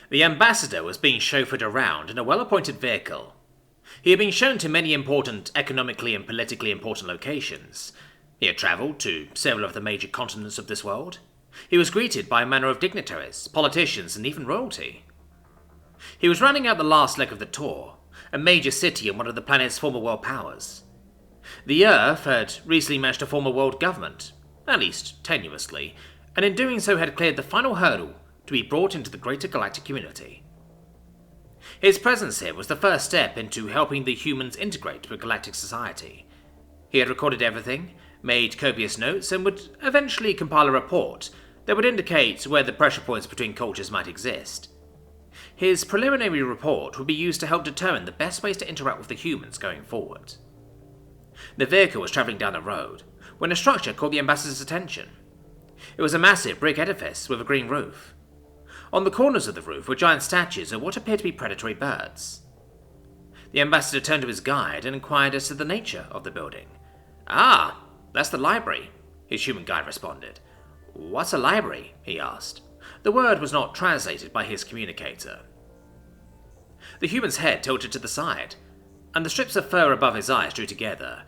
The ambassador was being chauffeured around in a well-appointed vehicle. He had been shown to many important, economically and politically important locations. He had travelled to several of the major continents of this world. He was greeted by a manner of dignitaries, politicians, and even royalty. He was rounding out the last leg of the tour, a major city in one of the planet's former world powers. The Earth had recently managed to form a world government, at least tenuously, and in doing so had cleared the final hurdle to be brought into the greater galactic community. His presence here was the first step into helping the humans integrate with galactic society. He had recorded everything, made copious notes, and would eventually compile a report that would indicate where the pressure points between cultures might exist. His preliminary report would be used to help determine the best ways to interact with the humans going forward. The vehicle was travelling down the road when a structure caught the ambassador's attention. It was a massive brick edifice with a green roof. On the corners of the roof were giant statues of what appeared to be predatory birds. The ambassador turned to his guide and inquired as to the nature of the building. "Ah, that's the library," his human guide responded. "What's a library?" he asked. The word was not translated by his communicator. The human's head tilted to the side, and the strips of fur above his eyes drew together.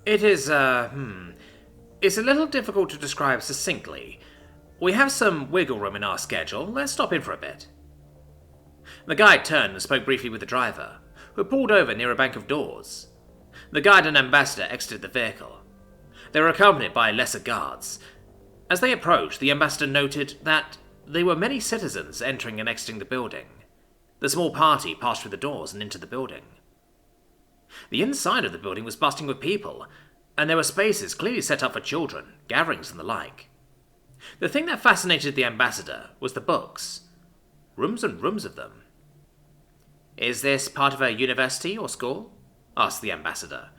It's a little difficult to describe succinctly. We have some wiggle room in our schedule. Let's stop in for a bit." The guide turned and spoke briefly with the driver, who pulled over near a bank of doors. The guide and ambassador exited the vehicle. They were accompanied by lesser guards. As they approached, the ambassador noted that there were many citizens entering and exiting the building. The small party passed through the doors and into the building. The inside of the building was bustling with people, and there were spaces clearly set up for children, gatherings and the like. The thing that fascinated the ambassador was the books. Rooms and rooms of them. "Is this part of a university or school?" asked the ambassador.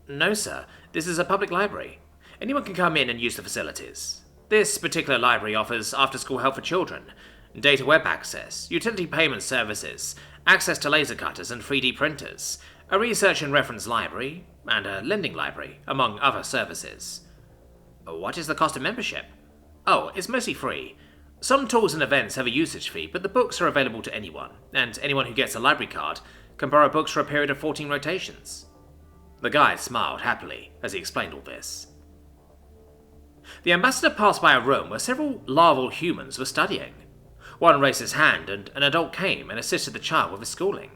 "No, sir. This is a public library. Anyone can come in and use the facilities. This particular library offers after-school help for children, data web access, utility payment services, access to laser cutters and 3D printers, a research and reference library, and a lending library, among other services." "What is the cost of membership?" "Oh, it's mostly free. Some tools and events have a usage fee, but the books are available to anyone, and anyone who gets a library card can borrow books for a period of 14 rotations." The guide smiled happily as he explained all this. The ambassador passed by a room where several larval humans were studying. One raised his hand, and an adult came and assisted the child with his schooling.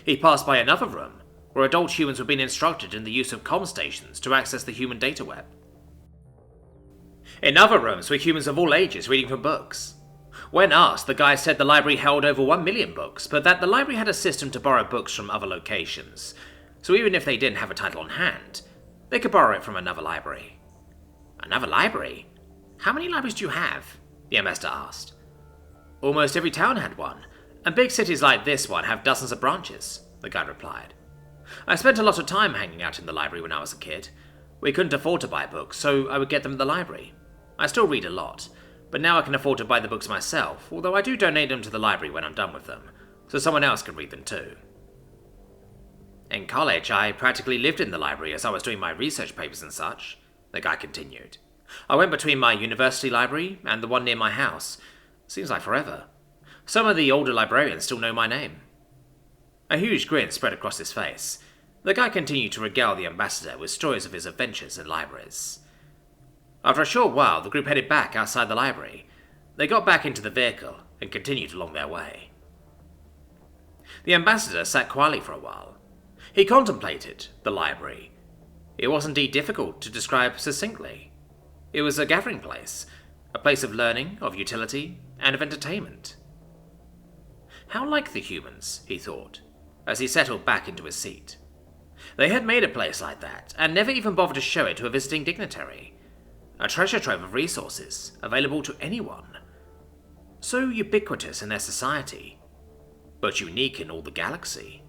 He passed by another room where adult humans were being instructed in the use of comm stations to access the human data web. In other rooms were humans of all ages reading from books. When asked, the guy said the library held over 1 million books, but that the library had a system to borrow books from other locations, so even if they didn't have a title on hand, they could borrow it from another library. "Another library? How many libraries do you have?" the ambassador asked. "Almost every town had one, and big cities like this one have dozens of branches," the guide replied. "I spent a lot of time hanging out in the library when I was a kid. We couldn't afford to buy books, so I would get them at the library. I still read a lot, but now I can afford to buy the books myself, although I do donate them to the library when I'm done with them, so someone else can read them too." "In college, I practically lived in the library as I was doing my research papers and such," the guy continued. "I went between my university library and the one near my house. Seems like forever. Some of the older librarians still know my name." A huge grin spread across his face. The guy continued to regale the ambassador with stories of his adventures in libraries. After a short while, the group headed back outside the library. They got back into the vehicle and continued along their way. The ambassador sat quietly for a while. He contemplated the library. It was indeed difficult to describe succinctly. It was a gathering place, a place of learning, of utility, and of entertainment. How like the humans, he thought, as he settled back into his seat. They had made a place like that, and never even bothered to show it to a visiting dignitary. A treasure trove of resources, available to anyone. So ubiquitous in their society, but unique in all the galaxy.